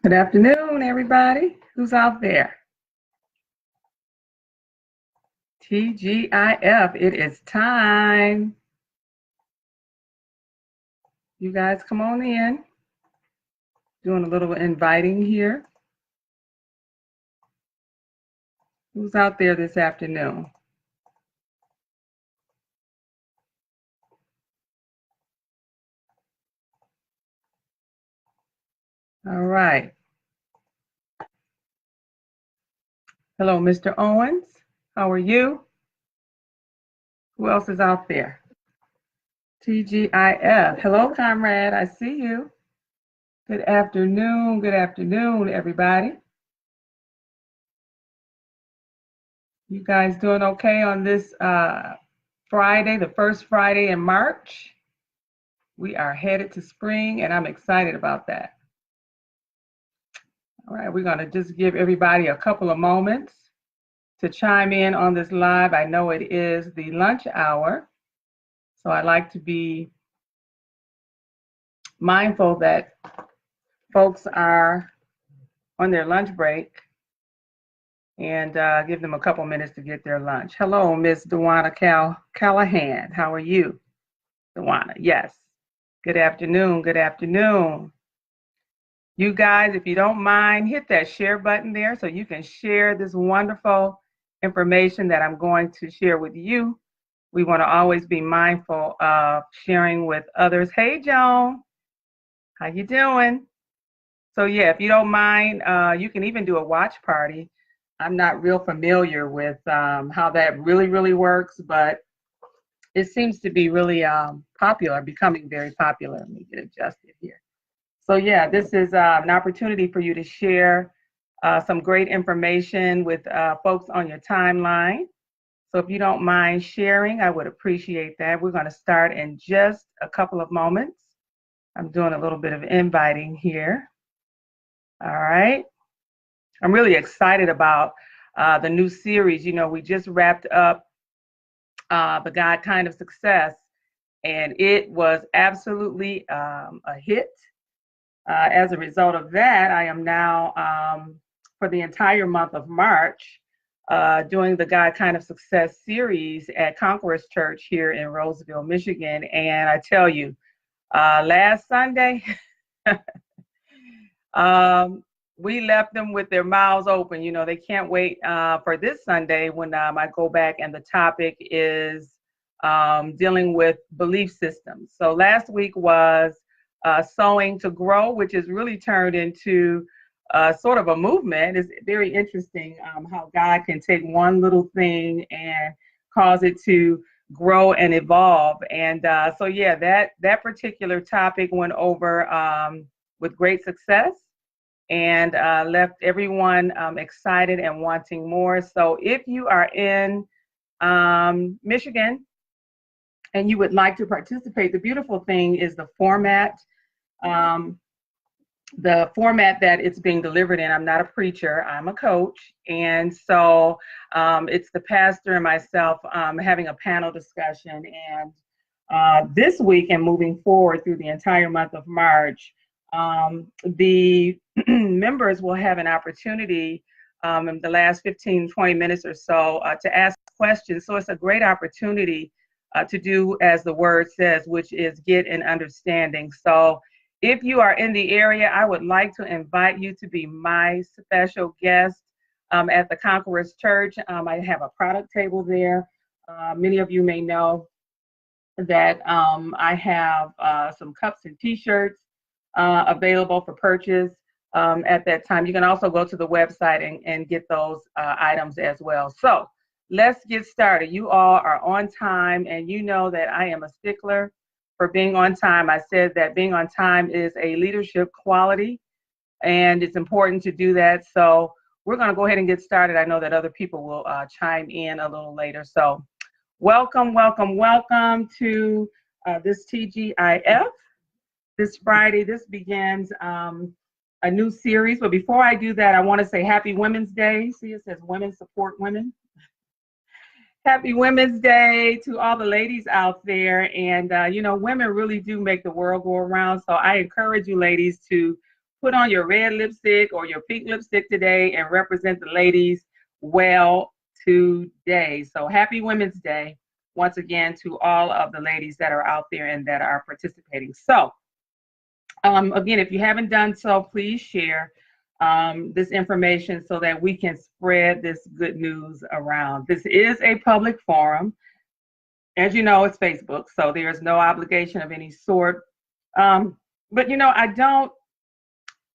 Good afternoon, everybody. Who's out there? TGIF, it is time. You guys come on in. Doing a little inviting here. Who's out there this afternoon? All right. Hello, Mr. Owens. How are you? Who else is out there? TGIF. Hello, comrade. I see you. Good afternoon. Good afternoon, everybody. You guys doing okay on this Friday, the first Friday in March? We are headed to spring, and I'm excited about that. All right, we're going to just give everybody a couple of moments to chime in on this live. I know it is the lunch hour, so I like to be mindful that folks are on their lunch break and give them a couple minutes to get their lunch. Hello, Miss Dewana Callahan. How are you, Dewana? Yes. Good afternoon. Good afternoon. You guys, if you don't mind, hit that share button there so you can share this wonderful information that I'm going to share with you. We want to always be mindful of sharing with others. Hey, Joan, how you doing? So yeah, if you don't mind, you can even do a watch party. I'm not real familiar with how that really works, but it seems to be really popular, becoming very popular. Let me get adjusted here. So yeah, this is an opportunity for you to share some great information with folks on your timeline. So if you don't mind sharing, I would appreciate that. We're going to start in just a couple of moments. I'm doing a little bit of inviting here. All right. I'm really excited about the new series. You know, we just wrapped up The God Kind of Success, and it was absolutely a hit. As a result of that, I am now, for the entire month of March, doing the God Kind of Success series at Conquerors Church here in Roseville, Michigan. And I tell you, last Sunday, we left them with their mouths open. You know, they can't wait for this Sunday when I go back and the topic is dealing with belief systems. So last week was Sowing to Grow, which has really turned into sort of a movement. It's very interesting how God can take one little thing and cause it to grow and evolve. And so yeah, that particular topic went over with great success and left everyone excited and wanting more. So if you are in Michigan and you would like to participate, the beautiful thing is the format that it's being delivered in. I'm not a preacher, I'm a coach. And so it's the pastor and myself having a panel discussion. And this week and moving forward through the entire month of March, the members will have an opportunity in the last 15, 20 minutes or so to ask questions. So it's a great opportunity to do as the word says, which is get an understanding. So if you are in the area, I would like to invite you to be my special guest at the Conquerors Church. I have a product table there. Many of you may know that I have some cups and t-shirts available for purchase at that time. You can also go to the website and get those items as well. So let's get started. You all are on time, and you know that I am a stickler for being on time. I said that being on time is a leadership quality, and it's important to do that. So we're going to go ahead and get started. I know that other people will chime in a little later. So welcome to this TGIF. This Friday, this begins a new series. But before I do that, I want to say Happy Women's Day. See, it says Women Support Women. Happy Women's Day to all the ladies out there. And, you know, women really do make the world go around. So I encourage you ladies to put on your red lipstick or your pink lipstick today and represent the ladies well today. So happy Women's Day once again to all of the ladies that are out there and that are participating. So again, if you haven't done so, please share this information so that we can spread this good news around. This is a public forum. As you know, it's Facebook, so there's no obligation of any sort. But, I don't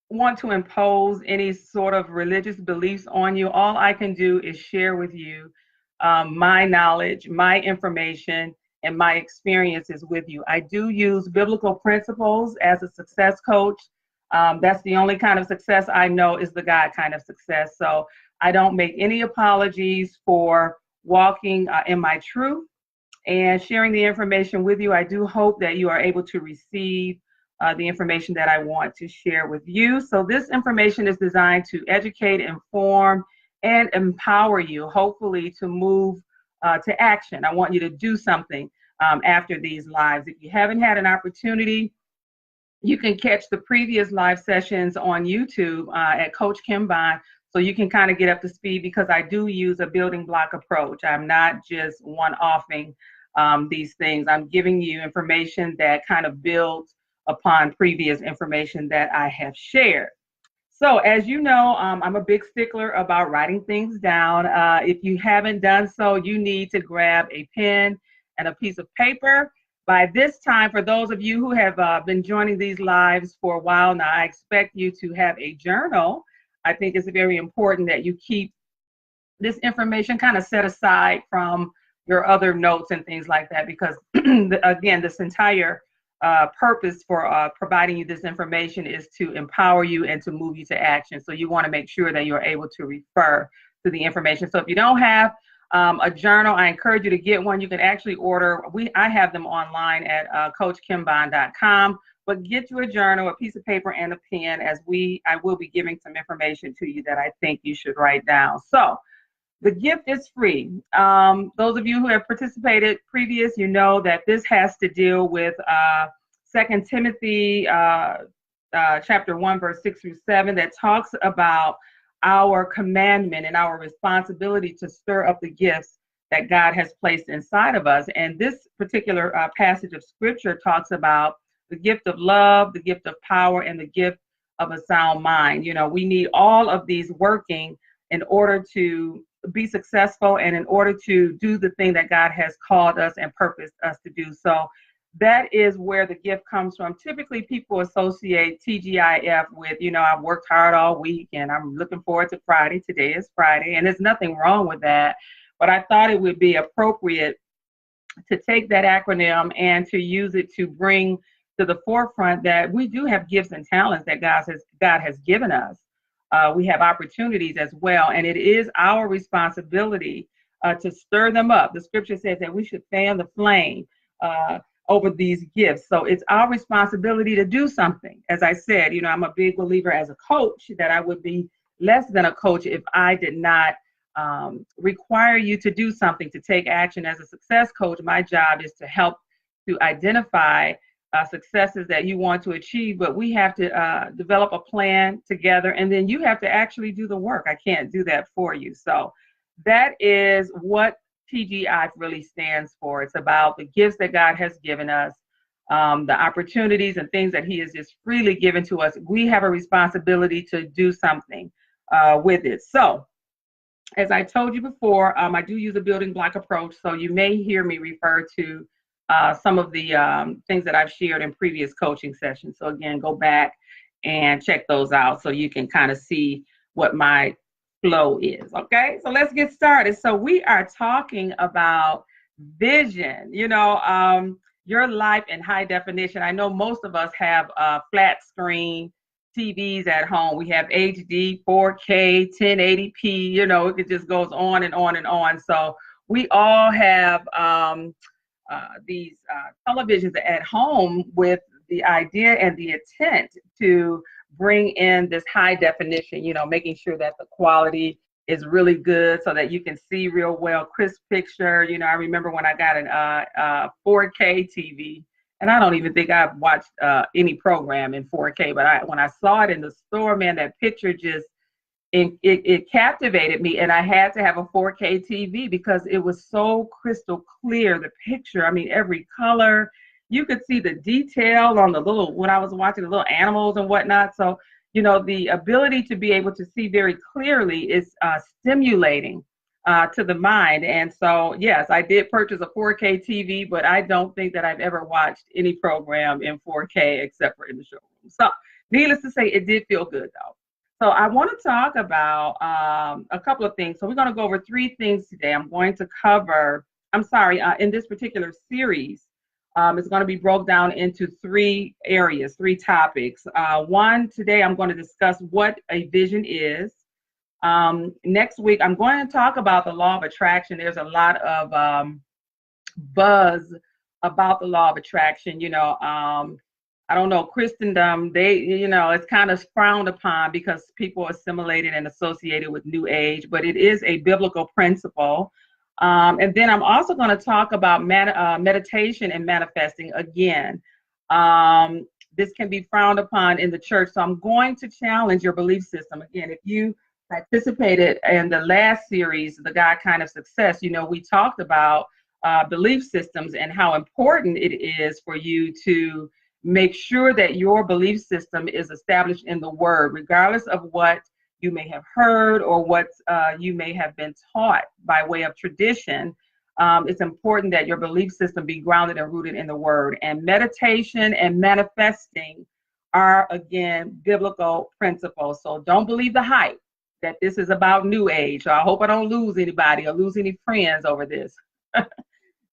want to impose any sort of religious beliefs on you. All I can do is share with you my knowledge, my information, and my experiences with you. I do use biblical principles as a success coach. That's the only kind of success I know is the God kind of success. So I don't make any apologies for walking in my truth and sharing the information with you. I do hope that you are able to receive the information that I want to share with you. So this information is designed to educate, inform, and empower you, hopefully to move to action. I want you to do something after these lives. If you haven't had an opportunity, you can catch the previous live sessions on YouTube at Coach Kim Bond, so you can kind of get up to speed, because I do use a building block approach. I'm not just one-offing these things. I'm giving you information that kind of builds upon previous information that I have shared. So as you know, I'm a big stickler about writing things down. If you haven't done so, you need to grab a pen and a piece of paper. By this time, for those of you who have been joining these lives for a while now, I expect you to have a journal. I think it's very important that you keep this information kind of set aside from your other notes and things like that, because again, this entire purpose for providing you this information is to empower you and to move you to action. So you want to make sure that you're able to refer to the information. So if you don't have a journal, I encourage you to get one. You can actually order, I have them online at coachkimbond.com, but get you a journal, a piece of paper, and a pen, as I will be giving some information to you that I think you should write down. So the gift is free. Those of you who have participated previous, you know that this has to deal with 2 Timothy chapter 1, verse 6 through 7, that talks about our commandment and our responsibility to stir up the gifts that God has placed inside of us. And this particular passage of scripture talks about the gift of love, the gift of power, and the gift of a sound mind. We need all of these working in order to be successful and in order to do the thing that God has called us and purposed us to do. So that is where the gift comes from. Typically, people associate TGIF with, I've worked hard all week and I'm looking forward to Friday. Today is Friday, and there's nothing wrong with that. But I thought it would be appropriate to take that acronym and to use it to bring to the forefront that we do have gifts and talents that God has given us. We have opportunities as well, and it is our responsibility to stir them up. The scripture says that we should fan the flame over these gifts. So it's our responsibility to do something. As I said, I'm a big believer as a coach that I would be less than a coach if I did not require you to do something, to take action. As a success coach, my job is to help to identify successes that you want to achieve, but we have to develop a plan together, and then you have to actually do the work. I can't do that for you. So that is what TGI really stands for. It's about the gifts that God has given us, the opportunities and things that He has just freely given to us. We have a responsibility to do something with it. So as I told you before, I do use a building block approach. So you may hear me refer to some of the things that I've shared in previous coaching sessions. So again, go back and check those out so you can kind of see what my flow is. Okay, so let's get started. So we are talking about vision, your life in high definition. I know most of us have flat screen TVs at home. We have HD, 4K, 1080p, it just goes on and on and on. So we all have these televisions at home with the idea and the intent to bring in this high definition, making sure that the quality is really good so that you can see real well, crisp picture. I remember when I got an 4K TV And I don't even think I've watched any program in 4K, but when I saw it in the store, man, that picture just, it captivated me, and I had to have a 4K TV because it was so crystal clear, the picture. I mean, every color, you could see the detail on the little, when I was watching the little animals and whatnot. So, you know, the ability to be able to see very clearly is stimulating to the mind. And so, yes, I did purchase a 4K TV, but I don't think that I've ever watched any program in 4K except for in the showroom. So, needless to say, it did feel good though. So I want to talk about a couple of things. So we're going to go over 3 things today. I'm going to cover, in this particular series, it's going to be broke down into 3 areas, 3 topics. One, today I'm going to discuss what a vision is. Next week, I'm going to talk about the law of attraction. There's a lot of buzz about the law of attraction. You know, I don't know, Christendom, it's kind of frowned upon because people assimilated and associated with New Age, but it is a biblical principle. And then I'm also going to talk about meditation and manifesting again. This can be frowned upon in the church, so I'm going to challenge your belief system. Again, if you participated in the last series, The God Kind of Success, you know, we talked about belief systems and how important it is for you to make sure that your belief system is established in the Word, regardless of what you may have heard or what you may have been taught by way of tradition. It's important that your belief system be grounded and rooted in the Word. And meditation and manifesting are, again, biblical principles. So don't believe the hype that this is about New Age. So I hope I don't lose anybody or lose any friends over this.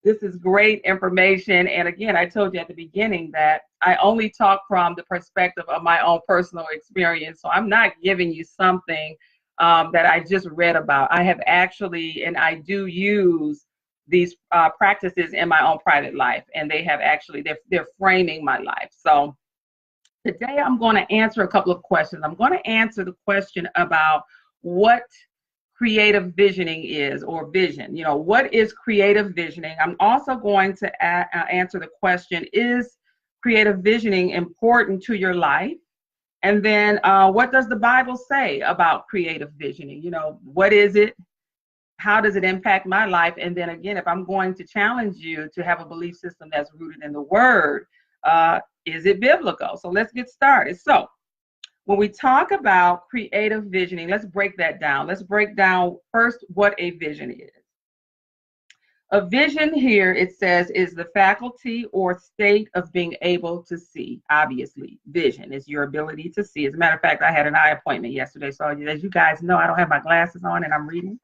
This is great information. And again, I told you at the beginning that I only talk from the perspective of my own personal experience. So I'm not giving you something that I just read about. I have actually, and I do use these practices in my own private life, and they have actually, they're framing my life. So today I'm going to answer a couple of questions. I'm going to answer the question about what creative visioning is, or vision. You know, what is creative visioning? I'm also going to answer the question, is creative visioning important to your life? And then what does the Bible say about creative visioning? You know, what is it? How does it impact my life? And then again, if I'm going to challenge you to have a belief system that's rooted in the Word, is it biblical? So let's get started. So when we talk about creative visioning, let's break that down. Let's break down first what a vision is. A vision here, it says, is the faculty or state of being able to see. Obviously, vision is your ability to see. As a matter of fact, I had an eye appointment yesterday. So as you guys know, I don't have my glasses on and I'm reading.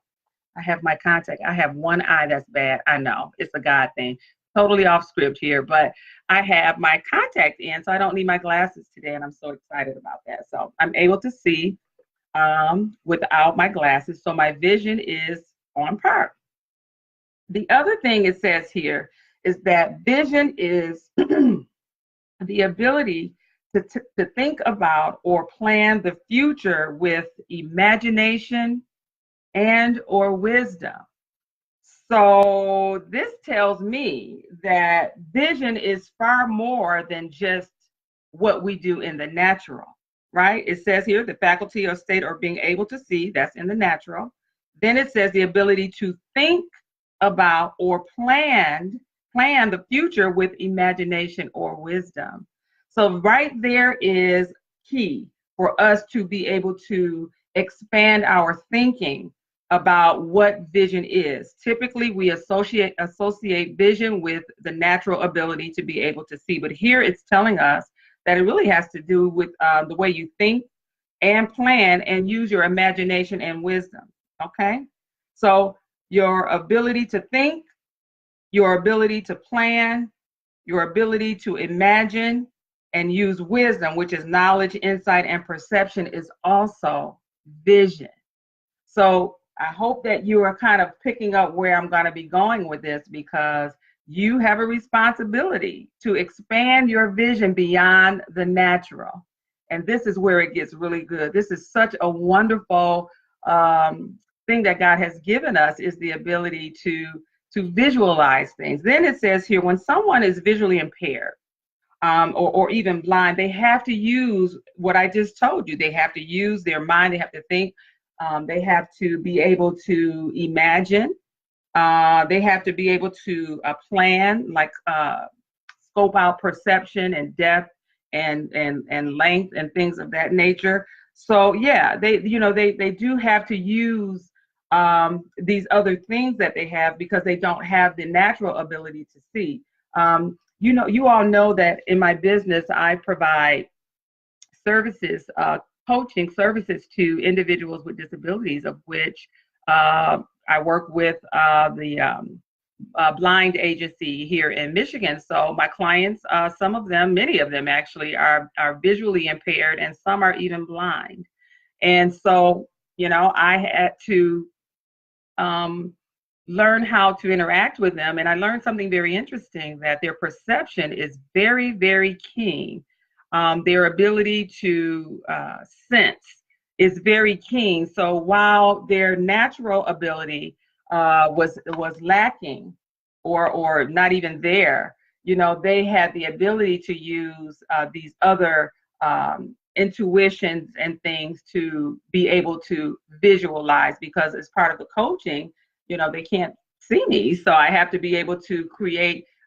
I have my contact. I have one eye that's bad. I know, it's a God thing. Totally off script here, but I have my contact in, so I don't need my glasses today, and I'm so excited about that. So I'm able to see without my glasses, so my vision is on par. The other thing it says here is that vision is the ability to think about or plan the future with imagination and or wisdom. So this tells me that vision is far more than just what we do in the natural, right? It says here the faculty or state or being able to see, that's in the natural. Then it says the ability to think about or plan the future with imagination or wisdom. So right there is key for us to be able to expand our thinking about what vision is. Typically, we associate vision with the natural ability to be able to see, but here it's telling us that it really has to do with the way you think and plan and use your imagination and wisdom, okay? So your ability to think, your ability to plan, your ability to imagine and use wisdom, which is knowledge, insight, and perception, is also vision. So I hope that you are kind of picking up where I'm going to be going with this, because you have a responsibility to expand your vision beyond the natural. And this is where it gets really good. This is such a wonderful thing that God has given us, is the ability to visualize things. Then it says here, when someone is visually impaired, or even blind, they have to use what I just told you. They have to use their mind. They have to think. They have to be able to imagine. They have to be able to plan, like scope out perception and depth and length and things of that nature. So yeah, they do have to use these other things that they have because they don't have the natural ability to see. You all know that in my business, I provide services, coaching services to individuals with disabilities, of which I work with the blind agency here in Michigan. So my clients, some of them, many of them actually, are visually impaired, and some are even blind. And so, I had to learn how to interact with them. And I learned something very interesting, that their perception is very, very keen. Their ability to sense is very keen. So while their natural ability was lacking or not even there, they had the ability to use these other intuitions and things to be able to visualize, because as part of the coaching, they can't see me. So I have to be able to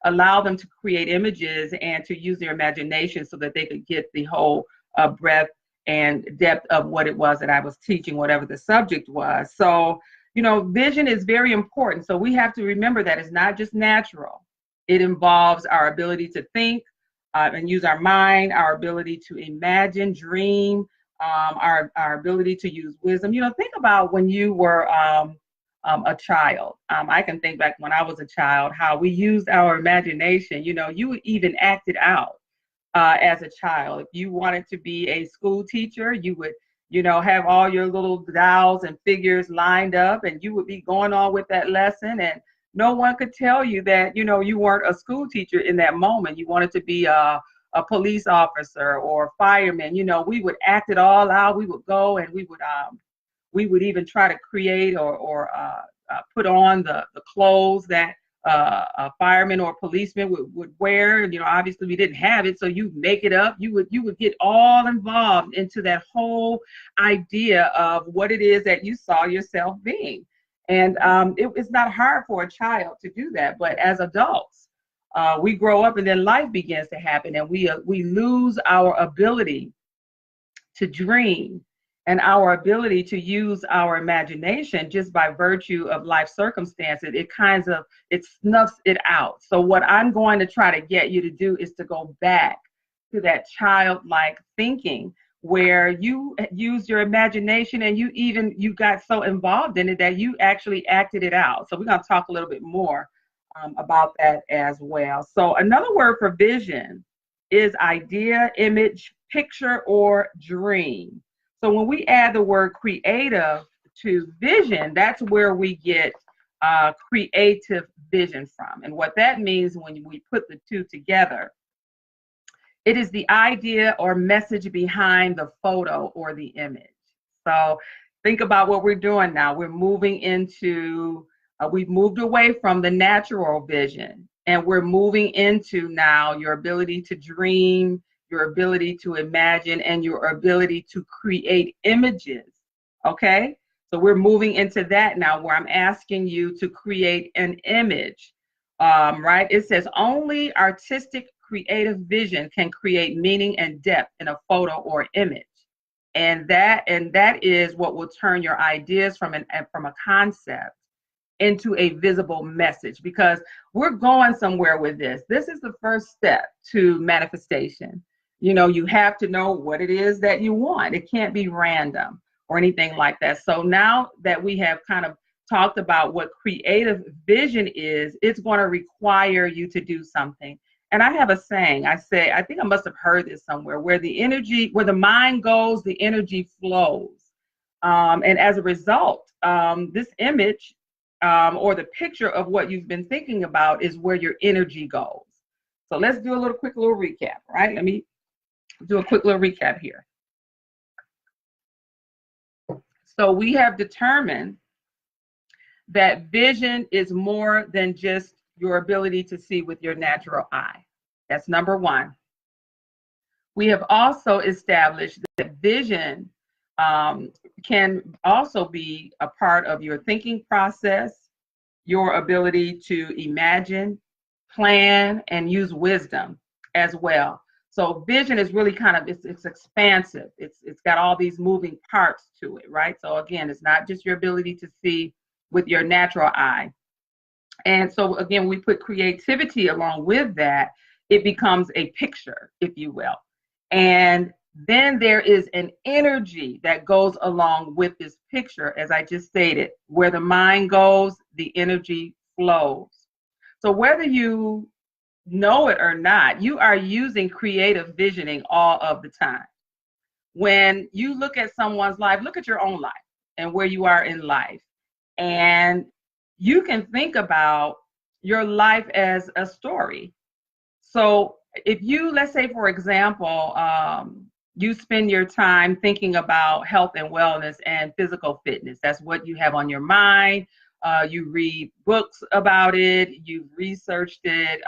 allow them to create images and to use their imagination so that they could get the whole breadth and depth of what it was that I was teaching, whatever the subject was. So, vision is very important. So we have to remember that it's not just natural. It involves our ability to think and use our mind, our ability to imagine, dream, our ability to use wisdom. Think about when you were a child. I can think back when I was a child, how we used our imagination. You would even act it out as a child. If you wanted to be a school teacher, you would, have all your little dolls and figures lined up, and you would be going on with that lesson. And no one could tell you that, you weren't a school teacher in that moment. You wanted to be a police officer or a fireman. We would act it all out. We would go and we would even try to create or put on the clothes that a fireman or a policeman would wear. Obviously we didn't have it, so you make it up. You would get all involved into that whole idea of what it is that you saw yourself being. And it's not hard for a child to do that, but as adults, we grow up and then life begins to happen, and we lose our ability to dream and our ability to use our imagination just by virtue of life circumstances. It snuffs it out. So what I'm going to try to get you to do is to go back to that childlike thinking, where you use your imagination and you got so involved in it that you actually acted it out. So we're going to talk a little bit more about that as well. So another word for vision is idea, image, picture, or dream. So when we add the word creative to vision, that's where we get creative vision from. And what that means when we put the two together, it is the idea or message behind the photo or the image. So think about what we're doing now. We're moving into, we've moved away from the natural vision, and we're moving into now your ability to dream, your ability to imagine, and your ability to create images. Okay? So we're moving into that now, where I'm asking you to create an image, right? It says only artistic creative vision can create meaning and depth in a photo or image. And that is what will turn your ideas from a concept into a visible message, because we're going somewhere with this. This is the first step to manifestation. You have to know what it is that you want. It can't be random or anything like that. So now that we have kind of talked about what creative vision is, it's going to require you to do something. And I have a saying, I think I must have heard this somewhere, where the mind goes, the energy flows. And as a result, this image or the picture of what you've been thinking about is where your energy goes. So let's do a quick little recap, right? Let me do a quick little recap here. So we have determined that vision is more than just your ability to see with your natural eye. That's number one. We have also established that vision can also be a part of your thinking process, your ability to imagine, plan, and use wisdom as well. So vision is really kind of, it's expansive. It's got all these moving parts to it, right? So again, it's not just your ability to see with your natural eye. And so again, we put creativity along with that, it becomes a picture, if you will. And then there is an energy that goes along with this picture, as I just stated, where the mind goes, the energy flows. So whether you know it or not, you are using creative visioning all of the time. When you look at someone's life, look at your own life and where you are in life. And you can think about your life as a story. So if you, let's say, for example, you spend your time thinking about health and wellness and physical fitness, that's what you have on your mind. You read books about it, you've researched it,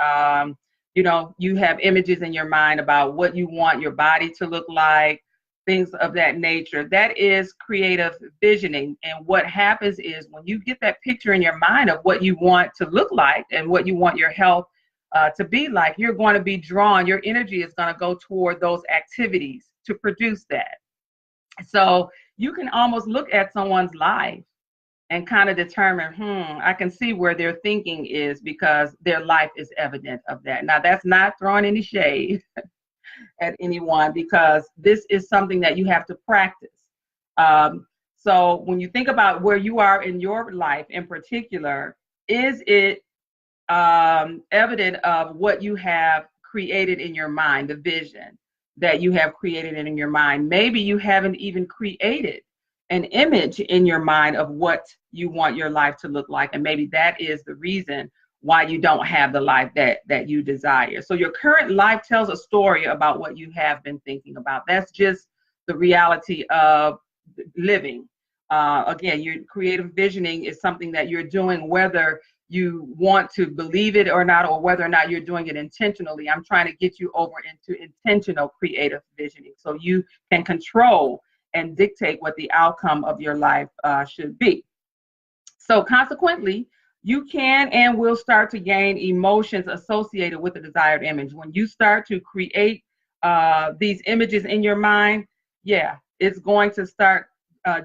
you have images in your mind about what you want your body to look like, things of that nature. That is creative visioning. And what happens is when you get that picture in your mind of what you want to look like and what you want your health to be like, you're going to be drawn, your energy is going to go toward those activities to produce that. So you can almost look at someone's life and kind of determine, I can see where their thinking is because their life is evident of that. Now, that's not throwing any shade at anyone because this is something that you have to practice. So when you think about where you are in your life in particular, is it evident of what you have created in your mind, the vision that you have created in your mind? Maybe you haven't even created an image in your mind of what you want your life to look like. And maybe that is the reason why you don't have the life that you desire. So your current life tells a story about what you have been thinking about. That's just the reality of living. Again, your creative visioning is something that you're doing whether you want to believe it or not, or whether or not you're doing it intentionally. I'm trying to get you over into intentional creative visioning so you can control and dictate what the outcome of your life should be. So consequently, you can and will start to gain emotions associated with the desired image. When you start to create these images in your mind, it's going to start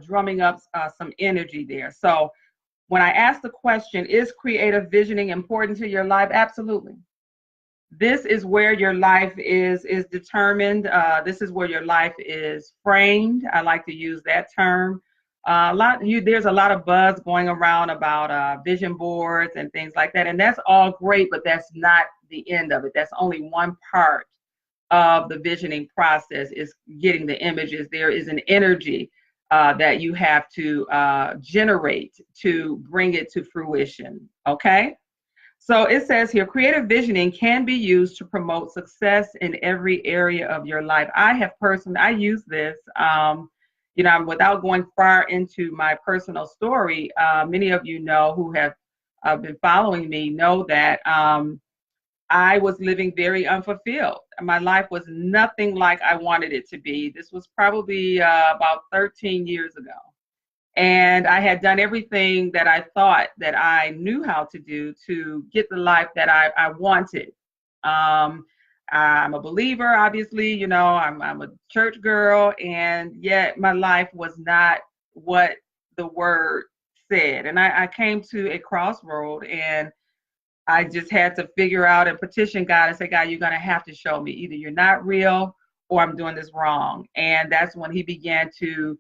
drumming up some energy there. So when I ask the question, is creative visioning important to your life? Absolutely. This is where your life is determined. This is where your life is framed. I like to use that term. There's a lot of buzz going around about vision boards and things like that, and that's all great, but that's not the end of it. That's only one part of the visioning process, is getting the images. There is an energy that you have to generate to bring it to fruition. Okay. So it says here, creative visioning can be used to promote success in every area of your life. I use this, without going far into my personal story. Many of you know who have been following me know that I was living very unfulfilled. My life was nothing like I wanted it to be. This was probably about 13 years ago. And I had done everything that I thought that I knew how to do to get the life that I wanted. I'm a believer, obviously, I'm a church girl, and yet my life was not what the word said. And I came to a crossroad, and I just had to figure out and petition God and say, God, you're going to have to show me. Either you're not real or I'm doing this wrong. And that's when he began to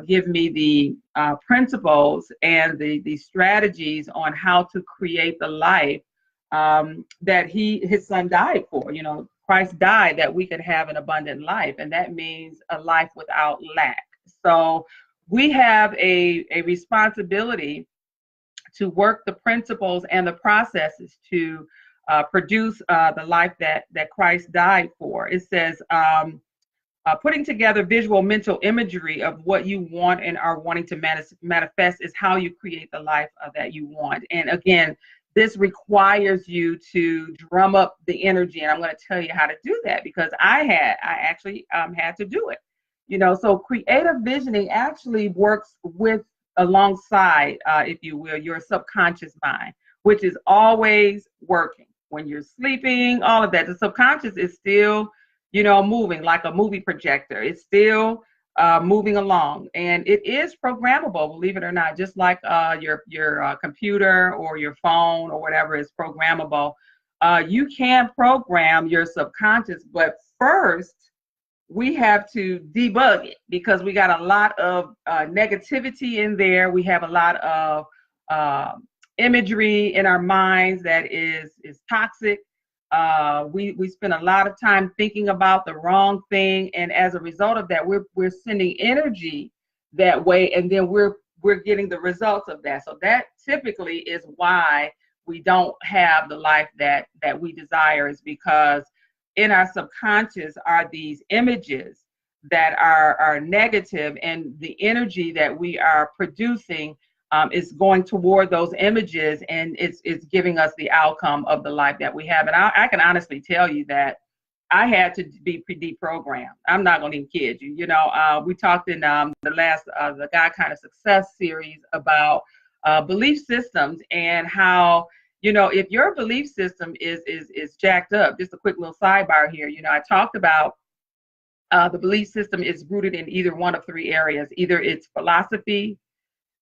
give me the principles and the strategies on how to create the life that his son died for. Christ died that we could have an abundant life, and that means a life without lack. So we have a responsibility to work the principles and the processes to produce the life that Christ died for. It says, putting together visual mental imagery of what you want and are wanting to manifest is how you create the life that you want. And again, this requires you to drum up the energy, and I'm going to tell you how to do that because I actually had to do it. So creative visioning actually works with alongside, if you will, your subconscious mind, which is always working when you're sleeping. All of that, the subconscious is still, moving like a movie projector. It's still moving along, and it is programmable, believe it or not, just like your computer or your phone or whatever is programmable. You can program your subconscious, but first we have to debug it because we got a lot of negativity in there. We have a lot of imagery in our minds that is toxic. We spend a lot of time thinking about the wrong thing, and as a result of that, we're sending energy that way, and then we're getting the results of that. So that typically is why we don't have the life that we desire, is because in our subconscious are these images that are negative, and the energy that we are producing is going toward those images, and it's giving us the outcome of the life that we have. And I can honestly tell you that I had to be deprogrammed. I'm not going to even kid you. We talked in the last the God Kind of Success series about belief systems and how, if your belief system is jacked up. Just a quick little sidebar here. I talked about the belief system is rooted in either one of three areas. Either it's philosophy,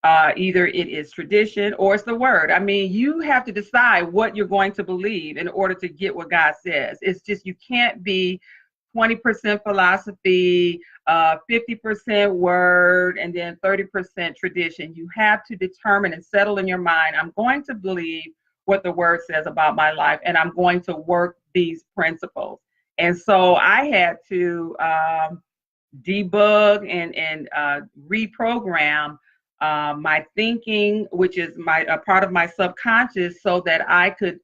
either it is tradition, or it's the word. I mean, you have to decide what you're going to believe in order to get what God says. It's just, you can't be 20% philosophy, 50% word, and then 30% tradition. You have to determine and settle in your mind, I'm going to believe what the word says about my life, and I'm going to work these principles. And so I had to debug and reprogram my thinking, which is a part of my subconscious, so that I could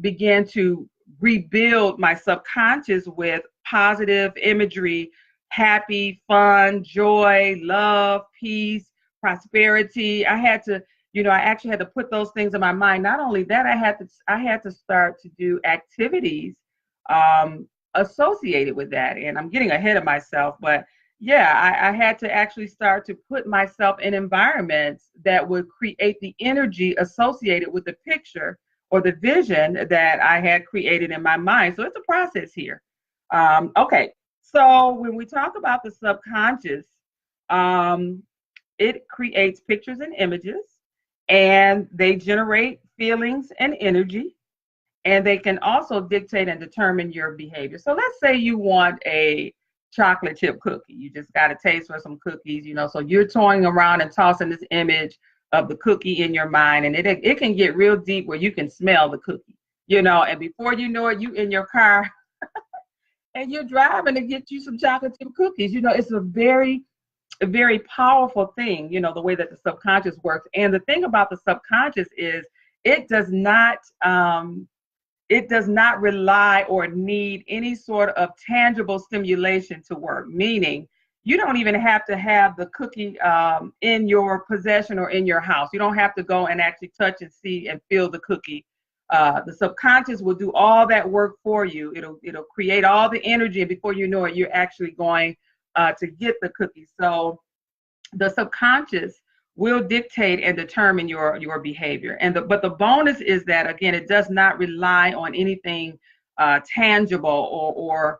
begin to rebuild my subconscious with positive imagery, happy, fun, joy, love, peace, prosperity. I actually had to put those things in my mind. Not only that, I had to start to do activities associated with that. And I'm getting ahead of myself, but yeah, I had to actually start to put myself in environments that would create the energy associated with the picture or the vision that I had created in my mind. So it's a process here. Okay, so when we talk about the subconscious, it creates pictures and images, and they generate feelings and energy, and they can also dictate and determine your behavior. So let's say you want a chocolate chip cookie. You just got a taste for some cookies, so you're toying around and tossing this image of the cookie in your mind, and it can get real deep where you can smell the cookie, and before you know it, you in your car and you're driving to get you some chocolate chip cookies. It's a very powerful thing, the way that the subconscious works. And the thing about the subconscious is it does not rely or need any sort of tangible stimulation to work, meaning you don't even have to have the cookie in your possession or in your house. You don't have to go and actually touch and see and feel the cookie. The subconscious will do all that work for you. It'll create all the energy, and before you know it, you're actually going to get the cookie. So the subconscious will dictate and determine your behavior. But the bonus is that, again, it does not rely on anything tangible or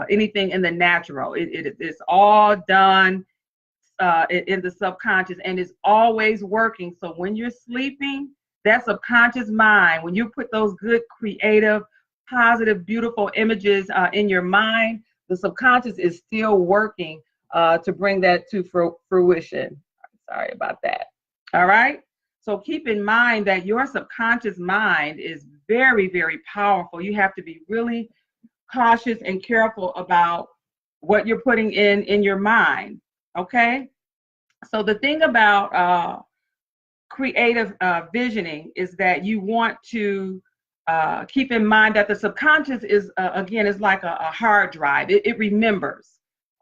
anything in the natural. It's all done in the subconscious, and it's always working. So when you're sleeping, that subconscious mind, when you put those good, creative, positive, beautiful images in your mind, the subconscious is still working to bring that to fruition. Sorry about that. All right. So keep in mind that your subconscious mind is very, very powerful. You have to be really cautious and careful about what you're putting in your mind. Okay. So the thing about creative visioning is that you want to keep in mind that the subconscious is, again, is like a hard drive. It remembers.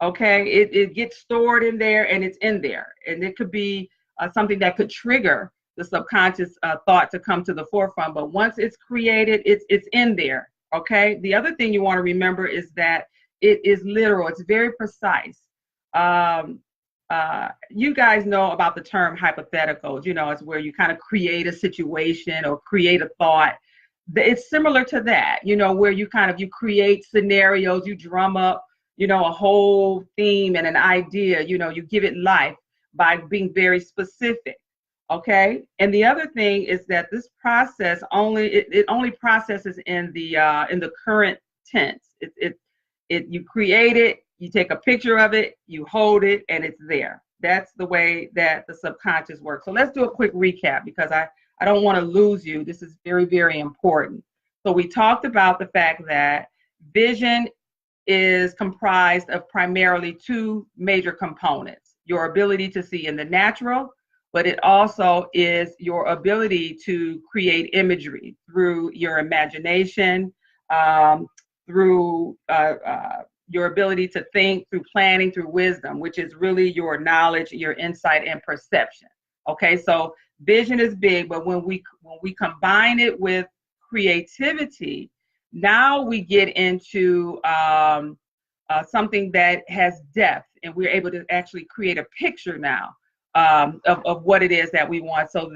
Okay, it gets stored in there, and it's in there, and it could be something that could trigger the subconscious thought to come to the forefront. But once it's created, it's in there. Okay. The other thing you want to remember is that it is literal. It's very precise. You guys know about the term hypotheticals. You know, it's where you kind of create a situation or create a thought. It's similar to that, you know, where you create scenarios, you drum up, you know, a whole theme and an idea, you know, you give it life by being very specific. Okay. And the other thing is that this process it only processes in the current tense. You create it, you take a picture of it, you hold it, and it's there. That's the way that the subconscious works. So let's do a quick recap, because I don't want to lose you. This is very, very important. So we talked about the fact that vision is comprised of primarily two major components: your ability to see in the natural, but it also is your ability to create imagery through your imagination, through your ability to think, through planning, through wisdom, which is really your knowledge, your insight, and perception. Okay, so vision is big, but when we combine it with creativity, now we get into something that has depth, and we're able to actually create a picture now of what it is that we want. So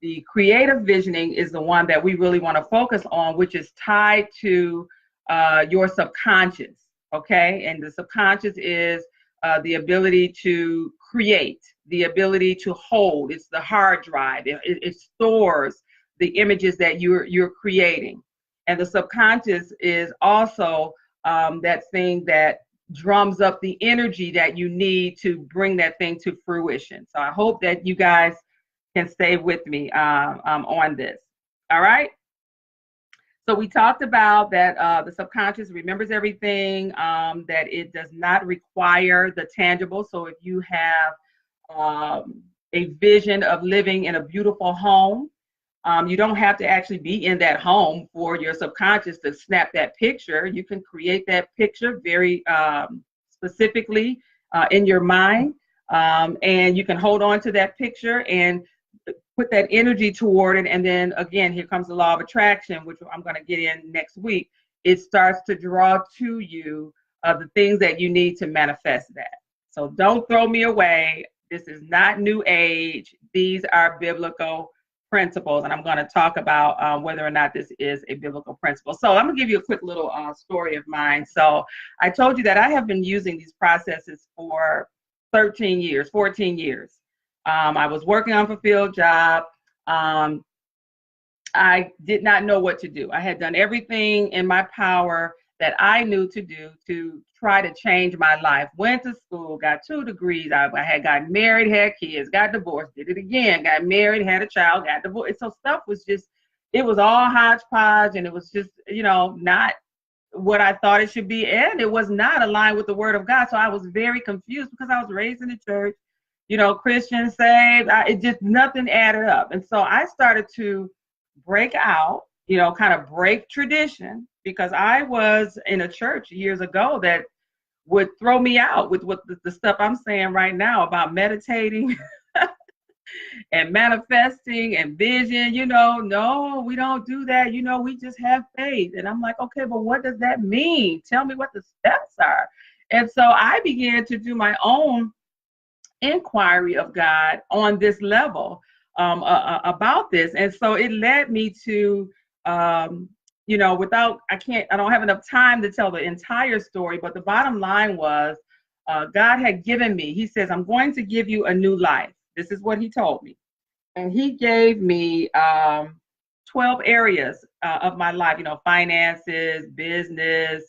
the creative visioning is the one that we really want to focus on, which is tied to your subconscious. Okay, and the subconscious is the ability to create, the ability to hold. It's the hard drive. It stores the images that you're creating. And the subconscious is also that thing that drums up the energy that you need to bring that thing to fruition. So I hope that you guys can stay with me on this. All right. So we talked about that the subconscious remembers everything, that it does not require the tangible. So if you have a vision of living in a beautiful home, you don't have to actually be in that home for your subconscious to snap that picture. You can create that picture very specifically in your mind, and you can hold on to that picture and put that energy toward it. And then again, here comes the law of attraction, which I'm going to get in next week. It starts to draw to you the things that you need to manifest that. So don't throw me away. This is not new age. These are biblical principles, and I'm going to talk about whether or not this is a biblical principle. So I'm going to give you a quick little story of mine. So I told you that I have been using these processes for 13 years, 14 years. I was working on a fulfilled job. I did not know what to do. I had done everything in my power that I knew to do to try to change my life. Went to school, got 2 degrees. I had gotten married, had kids, got divorced, did it again, got married, had a child, got divorced. So stuff was just, it was all hodgepodge, and it was just, you know, not what I thought it should be. And it was not aligned with the word of God. So I was very confused because I was raised in the church, you know, Christian, saved. It just, nothing added up. And so I started to break out, you know, kind of break tradition, because I was in a church years ago that would throw me out with what the stuff I'm saying right now about meditating and manifesting and vision. You know, no, we don't do that. You know, we just have faith. And I'm like, okay, but what does that mean? Tell me what the steps are. And so I began to do my own inquiry of God on this level about this. And so it led me to, you know, I don't have enough time to tell the entire story, but the bottom line was God had given me, he says, I'm going to give you a new life. This is what he told me. And he gave me 12 areas of my life, you know, finances, business,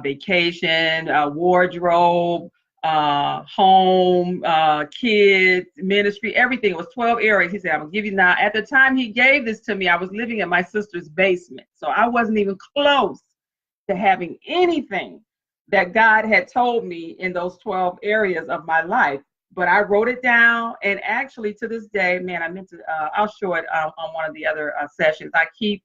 vacation, wardrobe, home, kids, ministry, everything. It was 12 areas. He said, I'm gonna give you now. At the time he gave this to me, I was living in my sister's basement. So I wasn't even close to having anything that God had told me in those 12 areas of my life. But I wrote it down, and actually to this day, man, I meant to, I'll show it on one of the other sessions. I keep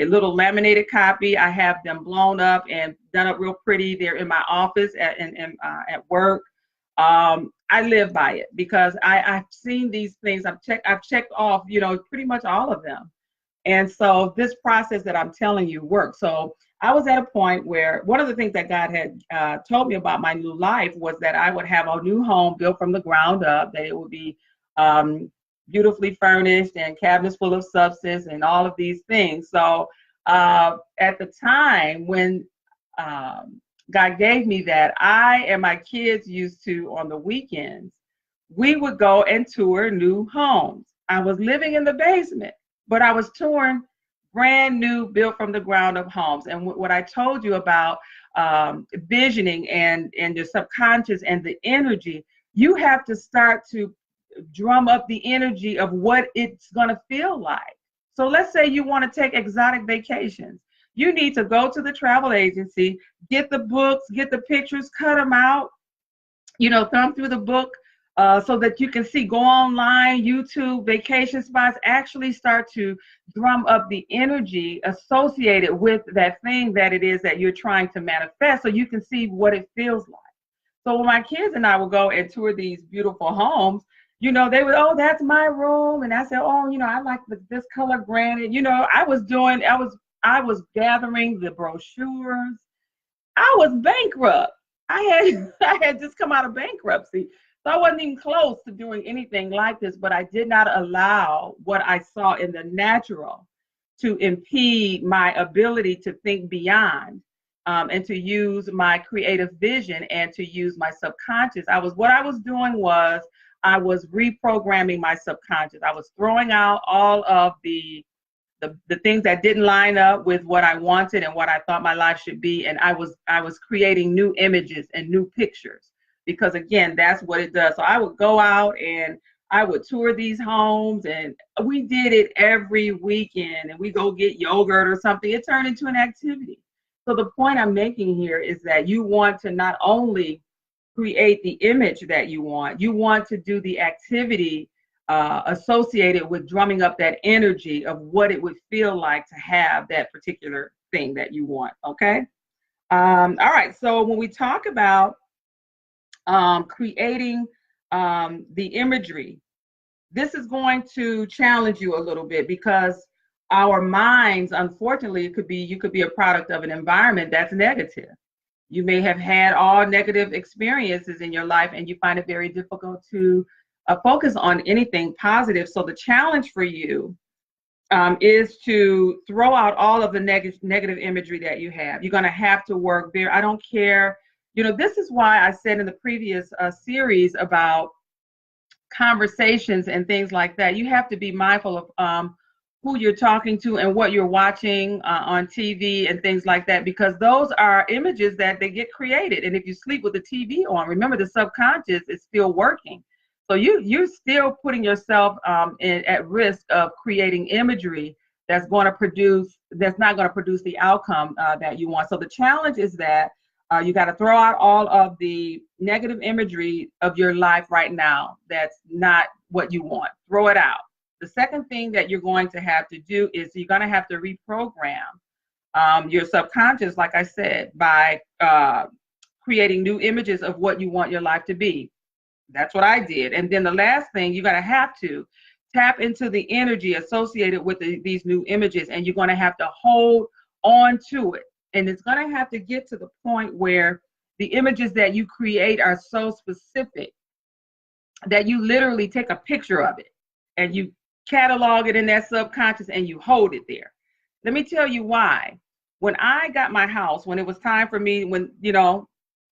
a little laminated copy. I have them blown up and done up real pretty. They're in my office at work. I live by it because I've seen these things. I've checked off, pretty much all of them. And so this process that I'm telling you works. So I was at a point where one of the things that God had told me about my new life was that I would have a new home built from the ground up, that it would be beautifully furnished and cabinets full of substance and all of these things. So at the time when God gave me that, I and my kids used to, on the weekends, we would go and tour new homes. I was living in the basement, but I was touring brand new, built from the ground up homes. And what I told you about visioning and your subconscious and the energy, you have to start to drum up the energy of what it's going to feel like. So let's say you want to take exotic vacations. You need to go to the travel agency, get the books, get the pictures, cut them out, thumb through the book so that you can see, go online, YouTube, vacation spots, actually start to drum up the energy associated with that thing that it is that you're trying to manifest so you can see what it feels like. So when my kids and I would go and tour these beautiful homes, they would, oh, that's my room. And I said, oh, I like this color granite. I was gathering the brochures. I was bankrupt. I had just come out of bankruptcy. So I wasn't even close to doing anything like this, but I did not allow what I saw in the natural to impede my ability to think beyond and to use my creative vision and to use my subconscious. What I was doing was I was reprogramming my subconscious. I was throwing out all of the things that didn't line up with what I wanted and what I thought my life should be. And I was creating new images and new pictures, because again, that's what it does. So I would go out and I would tour these homes, and we did it every weekend, and we go get yogurt or something. It turned into an activity. So the point I'm making here is that you want to not only create the image that you want to do the activity associated with drumming up that energy of what it would feel like to have that particular thing that you want. Okay. All right. So when we talk about creating the imagery, this is going to challenge you a little bit, because our minds, unfortunately, you could be a product of an environment that's negative. You may have had all negative experiences in your life, and you find it very difficult to focus on anything positive. So the challenge for you is to throw out all of the negative imagery that you have. You're going to have to work there. I don't care. This is why I said in the previous series about conversations and things like that, you have to be mindful of who you're talking to and what you're watching on TV and things like that, because those are images that they get created. And if you sleep with the TV on, remember, the subconscious is still working. So you're still putting yourself at risk of creating imagery that's not going to produce the outcome that you want. So the challenge is that you got to throw out all of the negative imagery of your life right now that's not what you want. Throw it out. The second thing that you're going to have to do is you're going to have to reprogram your subconscious, like I said, by creating new images of what you want your life to be. That's what I did. And then the last thing, you're going to have to tap into the energy associated with these new images, and you're going to have to hold on to it. And it's going to have to get to the point where the images that you create are so specific that you literally take a picture of it and you catalog it in that subconscious and you hold it there. Let me tell you why. When I got my house, when it was time for me, when,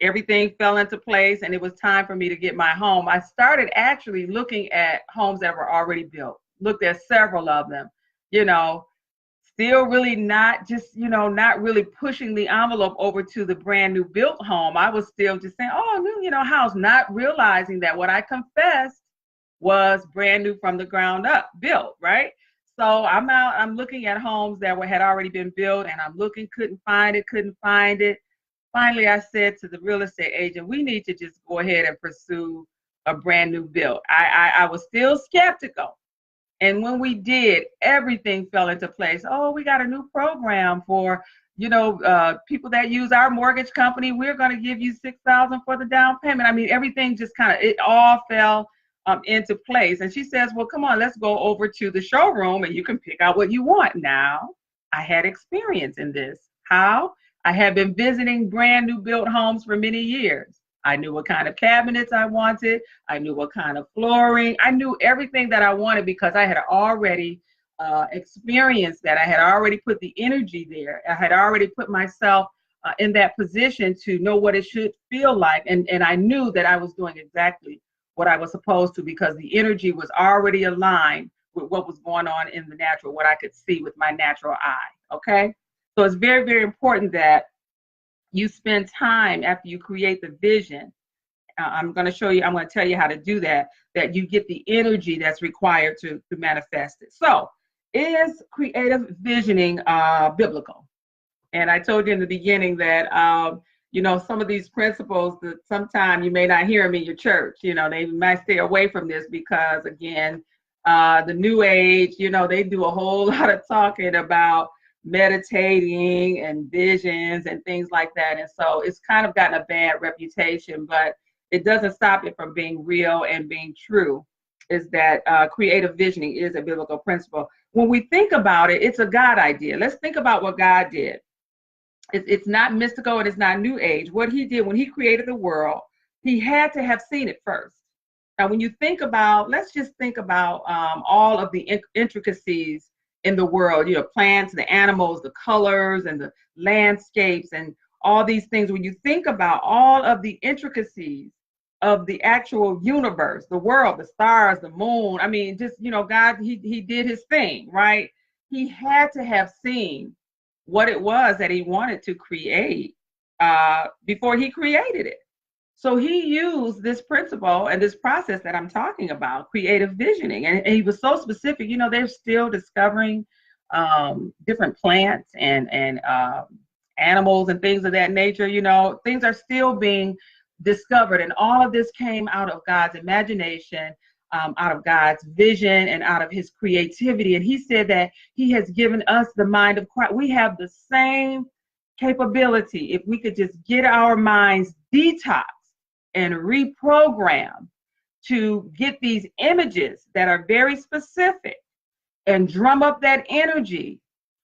everything fell into place and it was time for me to get my home, I started actually looking at homes that were already built, looked at several of them, still really not really pushing the envelope over to the brand new built home. I was still just saying, oh, new, house, not realizing that what I confessed was brand new from the ground up built, right? So I'm looking at homes that had already been built, and I'm looking, couldn't find it. Finally, I said to the real estate agent, we need to just go ahead and pursue a brand new build. I was still skeptical. And when we did, everything fell into place. Oh, we got a new program for, people that use our mortgage company, we're going to give you $6,000 for the down payment. I mean, everything just it all fell into place. And she says, well, come on, let's go over to the showroom and you can pick out what you want. Now, I had experience in this. How? I had been visiting brand new built homes for many years. I knew what kind of cabinets I wanted. I knew what kind of flooring. I knew everything that I wanted because I had already experienced that. I had already put the energy there. I had already put myself in that position to know what it should feel like. And I knew that I was doing exactly what I was supposed to because the energy was already aligned with what was going on in the natural, what I could see with my natural eye. Okay. So it's very, very important that you spend time after you create the vision. I'm going to tell you how to do that you get the energy that's required to manifest it. So is creative visioning biblical? And I told you in the beginning that, some of these principles that sometimes you may not hear them in your church, they might stay away from this because, again, the New Age, they do a whole lot of talking about meditating and visions and things like that. And so it's kind of gotten a bad reputation, but it doesn't stop it from being real and being true, is that creative visioning is a biblical principle. When we think about it, it's a God idea. Let's think about what God did. It's not mystical and it's not New Age. What he did when he created the world, he had to have seen it first. Now, when you think about, let's just think about all of the intricacies in the world, plants, the animals, the colors, and the landscapes, and all these things. When you think about all of the intricacies of the actual universe, the world, the stars, the moon, I mean, just, God, he did his thing, right? He had to have seen what it was that he wanted to create before he created it. So he used this principle and this process that I'm talking about, creative visioning. And he was so specific, they're still discovering different plants and animals and things of that nature. Things are still being discovered. And all of this came out of God's imagination, out of God's vision, and out of his creativity. And he said that he has given us the mind of Christ. We have the same capability if we could just get our minds detoxed and reprogram to get these images that are very specific and drum up that energy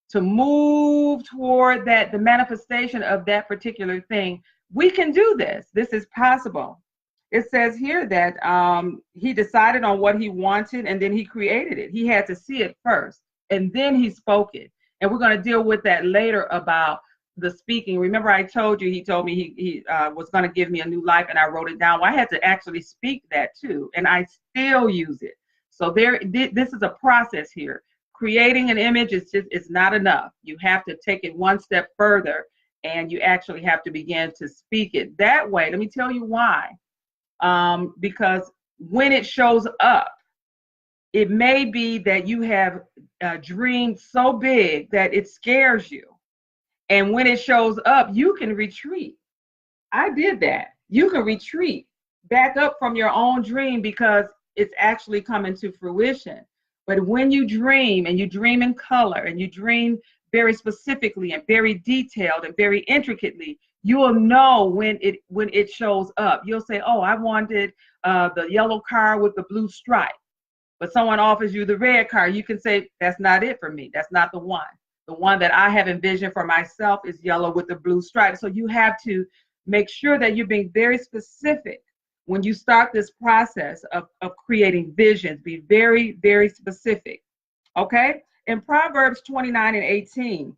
to move toward the manifestation of that particular thing. We can do this. This is possible. It says here that he decided on what he wanted and then he created it. He had to see it first and then he spoke it. And we're going to deal with that later about the speaking. Remember, I told you, he told me he was going to give me a new life, and I wrote it down. Well, I had to actually speak that too, and I still use it. So this is a process here. Creating an image is not enough. You have to take it one step further, and you actually have to begin to speak it that way. Let me tell you why. Because when it shows up, it may be that you have dreamed so big that it scares you. And when it shows up, you can retreat. I did that. You can retreat back up from your own dream because it's actually coming to fruition. But when you dream, and you dream in color, and you dream very specifically and very detailed and very intricately, you will know when it shows up. You'll say, oh, I wanted the yellow car with the blue stripe. But someone offers you the red car. You can say, that's not it for me. That's not the one. The one that I have envisioned for myself is yellow with the blue stripe. So you have to make sure that you're being very specific when you start this process of creating visions. Be very, very specific. Okay? In Proverbs 29:18,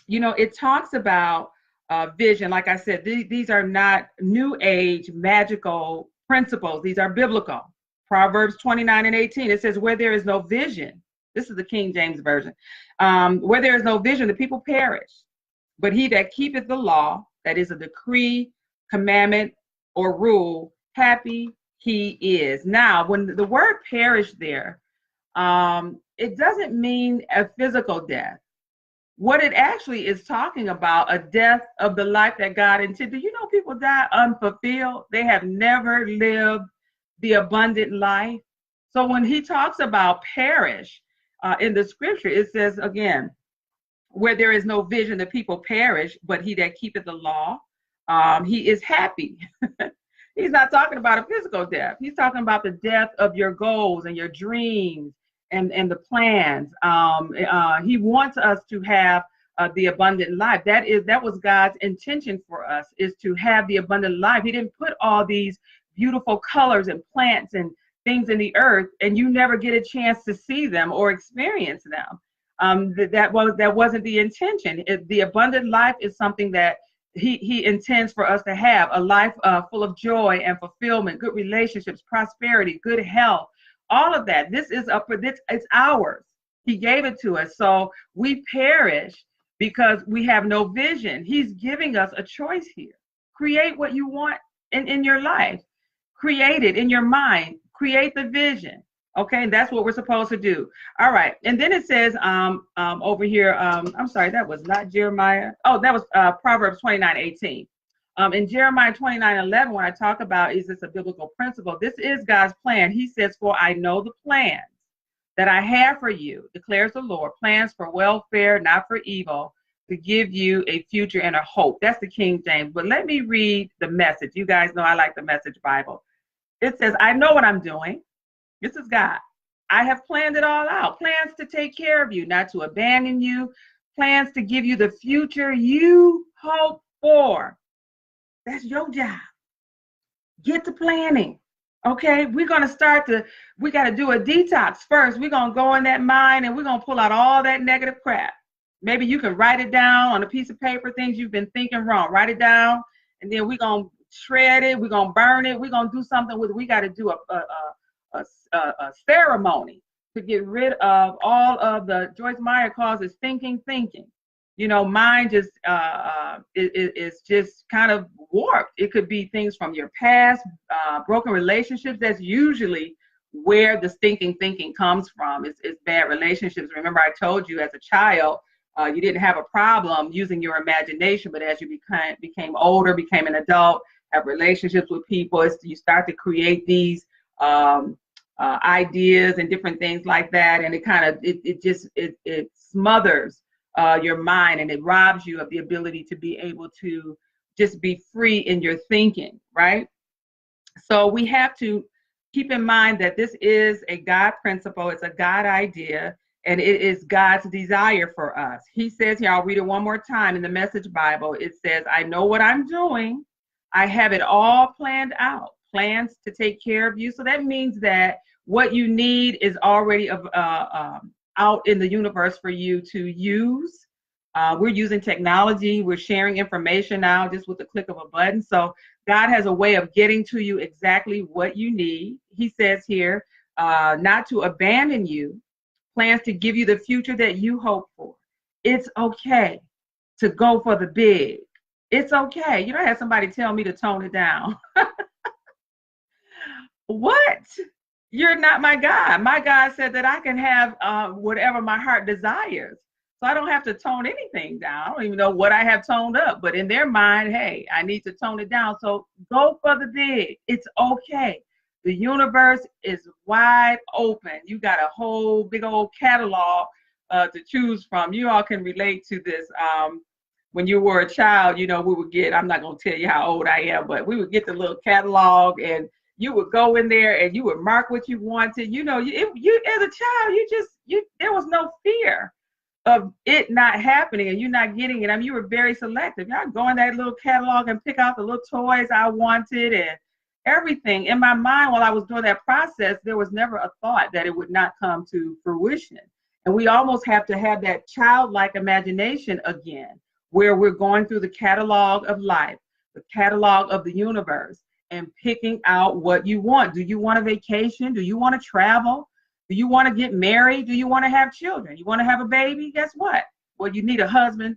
it talks about vision. Like I said, these are not New Age magical principles. These are biblical. Proverbs 29:18, it says, where there is no vision, this is the King James Version, where there is no vision, the people perish. But he that keepeth the law, that is a decree, commandment, or rule, happy he is. Now, when the word perish there, it doesn't mean a physical death. What it actually is talking about, a death of the life that God intended. People die unfulfilled. They have never lived the abundant life. So when he talks about perish in the scripture, it says again, where there is no vision, the people perish, but he that keepeth the law, he is happy. He's not talking about a physical death. He's talking about the death of your goals and your dreams and the plans. He wants us to have the abundant life. That was God's intention for us, is to have the abundant life. He didn't put all these beautiful colors and plants and things in the earth, and you never get a chance to see them or experience them. That wasn't the intention. The abundant life is something that he intends for us to have, a life full of joy and fulfillment, good relationships, prosperity, good health, all of that. This is up for this. It's ours. He gave it to us. So we perish because we have no vision. He's giving us a choice here. Create what you want in your life. Create it in your mind. Create the vision. Okay, and that's what we're supposed to do. All right, and then it says over here, I'm sorry, that was not Jeremiah. Oh, that was Proverbs 29:18. In Jeremiah 29:11, when I talk about, is this a biblical principle? This is God's plan. He says, "For I know the plans that I have for you, declares the Lord, plans for welfare, not for evil, to give you a future and a hope." That's the King James. But let me read the Message. You guys know I like the Message Bible. It says, "I know what I'm doing." This is God. "I have planned it all out. Plans to take care of you, not to abandon you. Plans to give you the future you hope for." That's your job. Get to planning. Okay, we got to do a detox first. We're going to go in that mind and we're going to pull out all that negative crap. Maybe you can write it down on a piece of paper, things you've been thinking wrong. Write it down, and then we're going to shred it. We're going to burn it. We're going to do something with it. We got to do a ceremony to get rid of all of the, Joyce Meyer calls it thinking. You know, mind just is just kind of warped. It could be things from your past, broken relationships. That's usually where the stinking thinking comes from. It's bad relationships. Remember, I told you as a child, you didn't have a problem using your imagination, but as you became older, became an adult, have relationships with people, you start to create these ideas and different things like that, and it smothers your mind, and it robs you of the ability to be able to just be free in your thinking, right? So we have to keep in mind that this is a God principle, it's a God idea, and it is God's desire for us. He says here, I'll read it one more time in the Message Bible. It says, "I know what I'm doing. I have it all planned out, plans to take care of you." So that means that what you need is already out in the universe for you to use. We're using technology. We're sharing information now just with the click of a button. So God has a way of getting to you exactly what you need. He says here, not to abandon you, plans to give you the future that you hope for. It's okay to go for the big. It's okay. You don't have somebody tell me to tone it down. What? You're not my God. My God said that I can have whatever my heart desires. So I don't have to tone anything down. I don't even know what I have toned up, but in their mind, hey, I need to tone it down. So go for the big. It's okay. The universe is wide open. You got a whole big old catalog to choose from. You all can relate to this. When you were a child, you know, we would get, I'm not going to tell you how old I am, but we would get the little catalog, and you would go in there and you would mark what you wanted. You know, you as a child, there was no fear of it not happening and you not getting it. I mean, you were very selective. Y'all go in that little catalog and pick out the little toys I wanted and everything. In my mind, while I was doing that process, there was never a thought that it would not come to fruition. And we almost have to have that childlike imagination again, where we're going through the catalog of life, the catalog of the universe, and picking out what you want. Do you want a vacation? Do you want to travel? Do you want to get married? Do you want to have children? You want to have a baby? Guess what? Well, you need a husband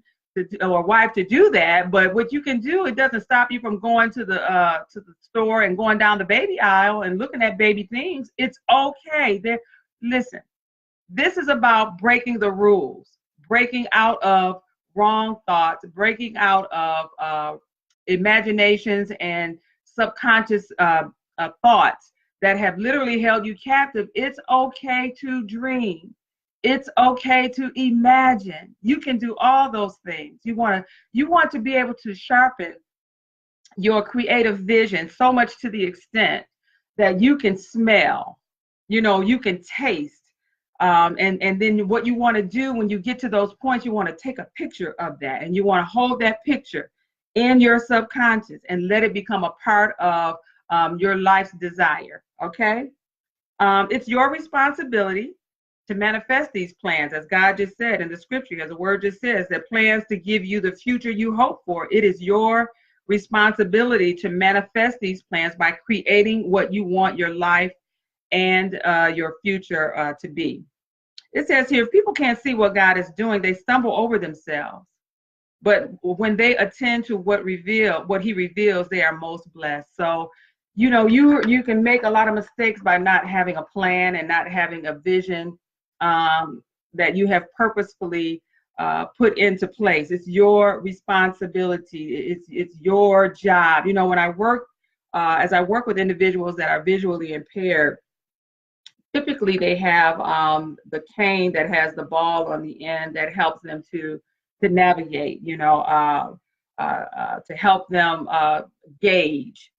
or a wife to do that. But what you can do, it doesn't stop you from going to the store and going down the baby aisle and looking at baby things. It's okay. Listen, this is about breaking the rules, breaking out of wrong thoughts, breaking out of imaginations and subconscious thoughts that have literally held you captive. It's okay to dream. It's okay to imagine. You can do all those things. You want to be able to sharpen your creative vision so much to the extent that you can smell, you can taste. And then what you want to do when you get to those points, you want to take a picture of that, and you want to hold that picture in your subconscious and let it become a part of your life's desire. Okay. It's your responsibility to manifest these plans, as God just said in the scripture, as the word just says, that plans to give you the future you hope for. It is your responsibility to manifest these plans by creating what you want your life and your future to be. It says here, if people can't see what God is doing, they stumble over themselves. But when they attend to what he reveals, they are most blessed. So, you can make a lot of mistakes by not having a plan and not having a vision that you have purposefully put into place. It's your responsibility. It's your job. When I work, as I work with individuals that are visually impaired, typically they have the cane that has the ball on the end that helps them to navigate, to help them gauge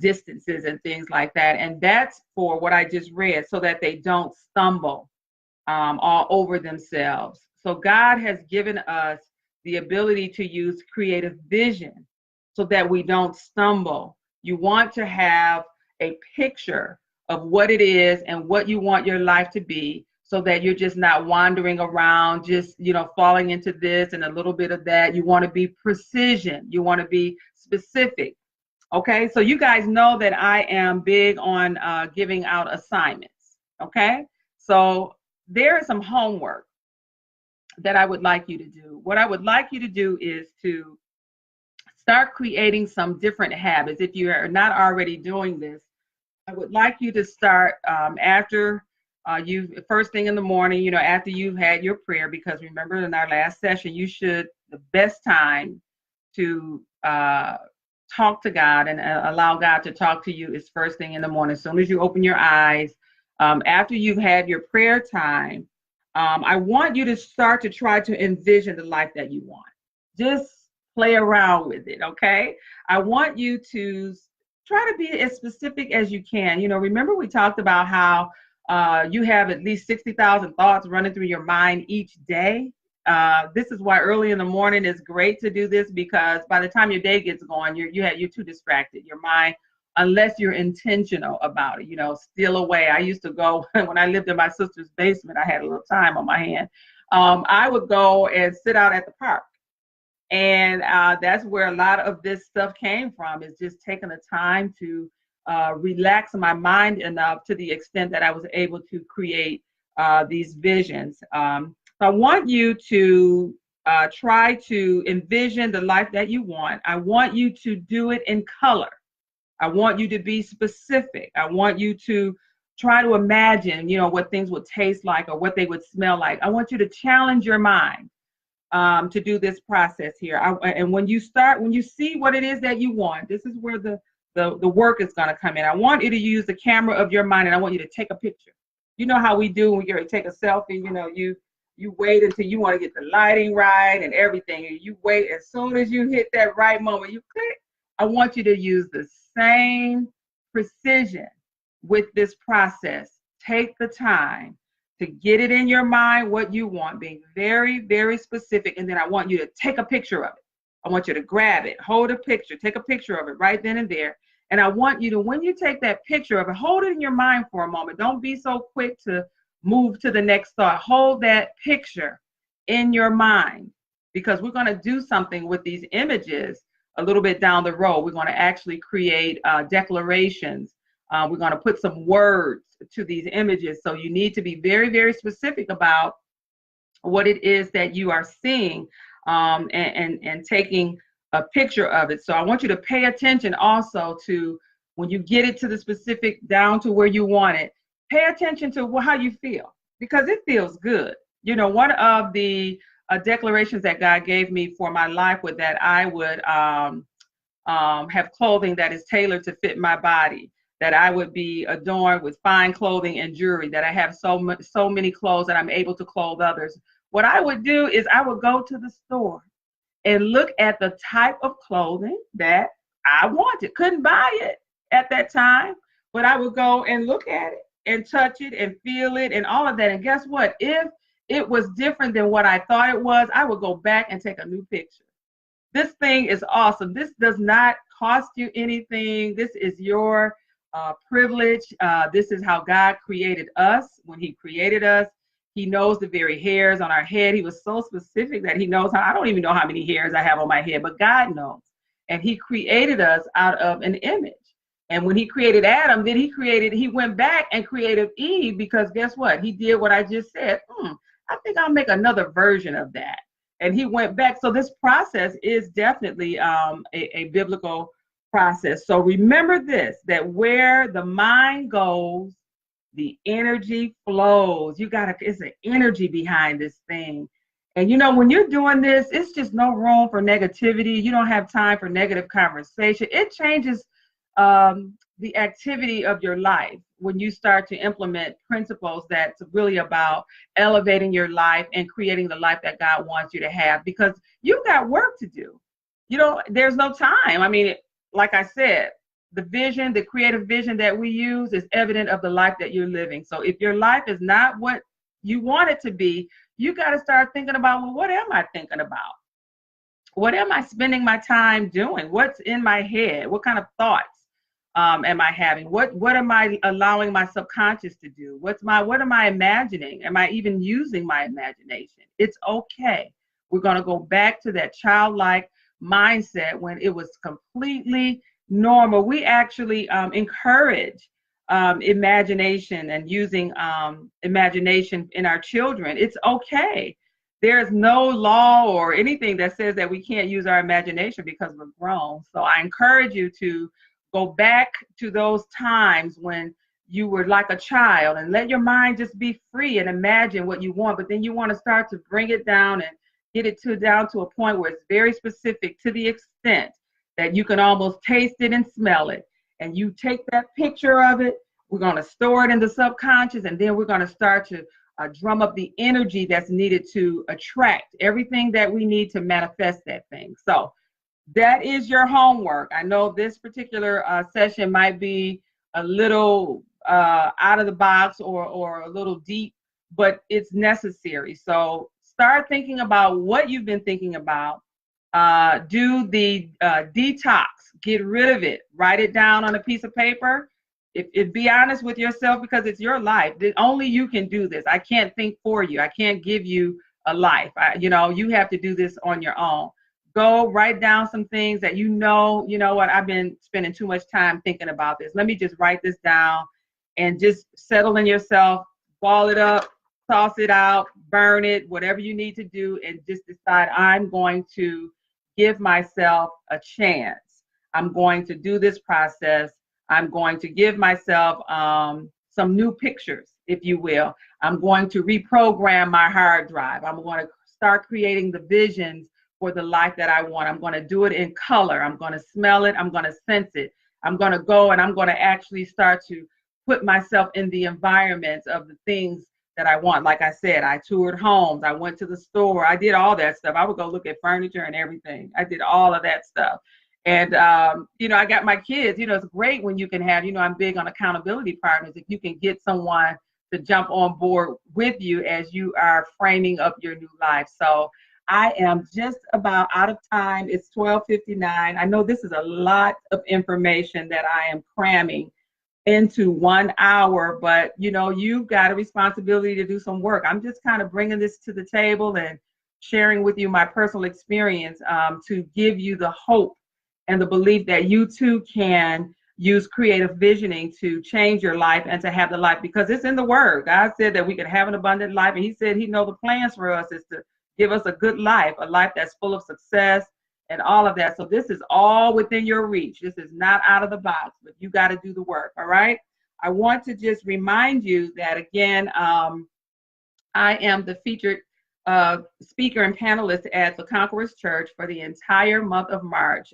distances and things like that. And that's for what I just read, so that they don't stumble all over themselves. So God has given us the ability to use creative vision so that we don't stumble. You want to have a picture of what it is and what you want your life to be, so that you're just not wandering around, just, falling into this and a little bit of that. You want to be precision. You want to be specific. Okay, so you guys know that I am big on giving out assignments. Okay, so there is some homework that I would like you to do. What I would like you to do is to start creating some different habits. If you are not already doing this, I would like you to start after first thing in the morning, after you've had your prayer, because remember in our last session, the best time to talk to God and allow God to talk to you is first thing in the morning. As soon as you open your eyes, after you've had your prayer time, I want you to start to try to envision the life that you want. Just play around with it, okay? I want you to try to be as specific as you can. Remember we talked about how you have at least 60,000 thoughts running through your mind each day. This is why early in the morning is great to do this, because by the time your day gets going, you're too distracted. Your mind, unless you're intentional about it, steal away. I used to go when I lived in my sister's basement. I had a little time on my hand. I would go and sit out at the park. And that's where a lot of this stuff came from, is just taking the time to relax my mind enough to the extent that I was able to create these visions. So I want you to try to envision the life that you want. I want you to do it in color. I want you to be specific. I want you to try to imagine, what things would taste like or what they would smell like. I want you to challenge your mind to do this process here. And when you see what it is that you want, this is where the work is going to come in. I want you to use the camera of your mind, and I want you to take a picture. You know how we do when you take a selfie, you wait until you want to get the lighting right and everything. And you wait, as soon as you hit that right moment, you click. I want you to use the same precision with this process. Take the time to get it in your mind what you want, being very, very specific. And then I want you to take a picture of it. I want you to grab it, hold a picture, take a picture of it right then and there. And I want you to, when you take that picture of it, hold it in your mind for a moment. Don't be so quick to move to the next thought. Hold that picture in your mind, because we're going to do something with these images a little bit down the road. We're going to actually create declarations. We're going to put some words to these images. So you need to be very, very specific about what it is that you are seeing and taking a picture of it. So I want you to pay attention also to, when you get it to the specific, down to where you want it, pay attention to how you feel, because it feels good. One of the declarations that God gave me for my life was that I would have clothing that is tailored to fit my body. that I would be adorned with fine clothing and jewelry, that I have so many clothes that I'm able to clothe others. What I would do is I would go to the store and look at the type of clothing that I wanted. Couldn't buy it at that time, but I would go and look at it and touch it and feel it and all of that. And guess what? If it was different than what I thought it was, I would go back and take a new picture. This thing is awesome. This does not cost you anything. This is your privilege. This is how God created us. When he created us, he knows the very hairs on our head. He was so specific that he knows how, I don't even know how many hairs I have on my head, but God knows. And he created us out of an image. And when he created Adam, then he went back and created Eve, because guess what? He did what I just said. I think I'll make another version of that. And he went back. So this process is definitely a biblical process. So remember this, that where the mind goes, the energy flows. It's an energy behind this thing. And when you're doing this, it's just no room for negativity. You don't have time for negative conversation. It changes the activity of your life when you start to implement principles that's really about elevating your life and creating the life that God wants you to have, because you've got work to do. There's no time. I mean, like I said, the creative vision that we use is evident of the life that you're living. So if your life is not what you want it to be, you got to start thinking about, well, what am I thinking about? What am I spending my time doing? What's in my head? What kind of thoughts am I having? What am I allowing my subconscious to do? What am I imagining? Am I even using my imagination? It's okay. We're going to go back to that childlike mindset when it was completely normal. We actually encourage imagination and using imagination in our children. It's okay. There's no law or anything that says that we can't use our imagination because we're grown. So I encourage you to go back to those times when you were like a child and let your mind just be free and imagine what you want. But then you want to start to bring it down and get it down to a point where it's very specific, to the extent that you can almost taste it and smell it. And you take that picture of it, we're going to store it in the subconscious, and then we're going to start to drum up the energy that's needed to attract everything that we need to manifest that thing. So that is your homework. I know this particular session might be a little out of the box or a little deep, but it's necessary. So start thinking about what you've been thinking about. Do the detox, get rid of it, write it down on a piece of paper. If be honest with yourself, because it's your life. Only you can do this. I can't think for you. I can't give you a life. You have to do this on your own. Go write down some things that you know what, I've been spending too much time thinking about this. Let me just write this down and just settle in yourself, ball it up, toss it out, burn it, whatever you need to do, and just decide, I'm going to give myself a chance. I'm going to do this process. I'm going to give myself some new pictures, if you will. I'm going to reprogram my hard drive. I'm going to start creating the visions for the life that I want. I'm going to do it in color. I'm going to smell it. I'm going to sense it. I'm going to go and I'm going to actually start to put myself in the environments of the things that I want. Like I said, I toured homes. I went to the store. I did all that stuff. I would go look at furniture and everything. I did all of that stuff. And, I got my kids. It's great when you can have, I'm big on accountability partners. If you can get someone to jump on board with you as you are framing up your new life. So I am just about out of time. It's 12:59. I know this is a lot of information that I am cramming into 1 hour, but you've got a responsibility to do some work. I'm just kind of bringing this to the table and sharing with you my personal experience to give you the hope and the belief that you too can use creative visioning to change your life and to have the life, because it's in the word. God said that we could have an abundant life, and he said he knows the plans for us is to give us a good life, a life that's full of success and all of that. So this is all within your reach. This is not out of the box, but you got to do the work. All right. I want to just remind you that, again, I am the featured speaker and panelist at the Conquerors Church for the entire month of March.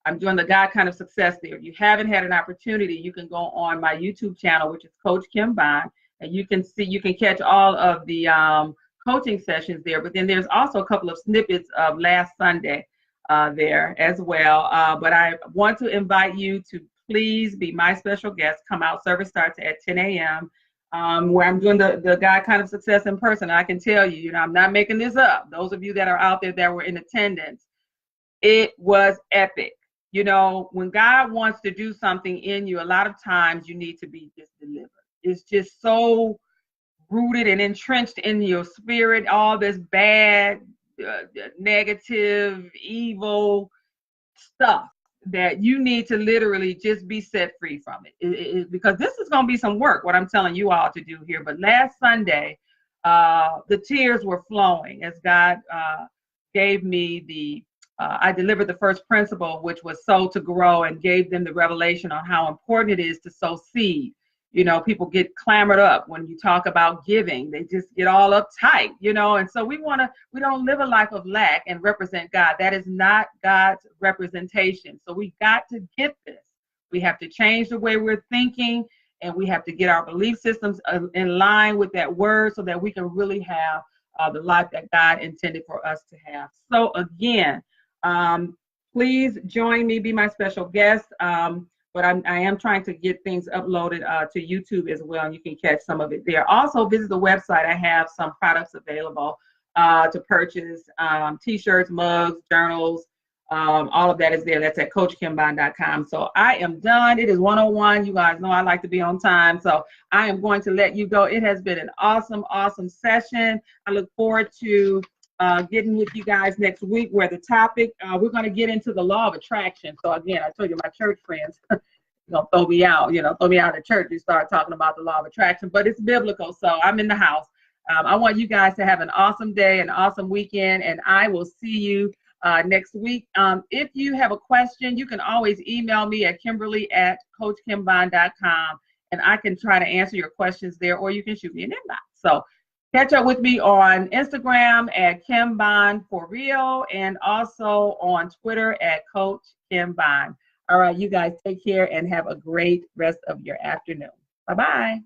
I'm doing the God Kind of Success there. If you haven't had an opportunity, you can go on my YouTube channel, which is Coach Kim Bond, and you can catch all of the coaching sessions there. But then there's also a couple of snippets of last Sunday there as well. But I want to invite you to please be my special guest. Come out. Service starts at 10 a.m. Where I'm doing the God Kind of Success in person. I can tell you, I'm not making this up. Those of you that are out there that were in attendance, it was epic. When God wants to do something in you, a lot of times you need to be just delivered. It's just so rooted and entrenched in your spirit, all this bad, negative, evil stuff that you need to literally just be set free from it. Because this is going to be some work, what I'm telling you all to do here. But last Sunday, the tears were flowing as God gave me I delivered the first principle, which was sow to grow, and gave them the revelation on how important it is to sow seed. People get clamored up when you talk about giving. They just get all uptight, and so we don't live a life of lack and represent God. That is not God's representation. So we got to get this. We have to change the way we're thinking, and we have to get our belief systems in line with that word so that we can really have the life that God intended for us to have. So again, please join me, be my special guest. But I am trying to get things uploaded to YouTube as well, and you can catch some of it there. Also, visit the website. I have some products available to purchase, T-shirts, mugs, journals, all of that is there. That's at CoachKimBond.com. So I am done. It is 1:01. You guys know I like to be on time, so I am going to let you go. It has been an awesome, awesome session. I look forward to getting with you guys next week, where the topic, we're going to get into the law of attraction. So again, I told you, my church friends, throw me out, throw me out of church. You start talking about the law of attraction, but it's biblical. So I'm in the house. I want you guys to have an awesome day, an awesome weekend, and I will see you next week. If you have a question, you can always email me at Kimberly@CoachKimBond.com, and I can try to answer your questions there, or you can shoot me an inbox. So catch up with me on Instagram at Kim Bond for real, and also on Twitter at Coach Kim Bond. All right, you guys take care and have a great rest of your afternoon. Bye-bye.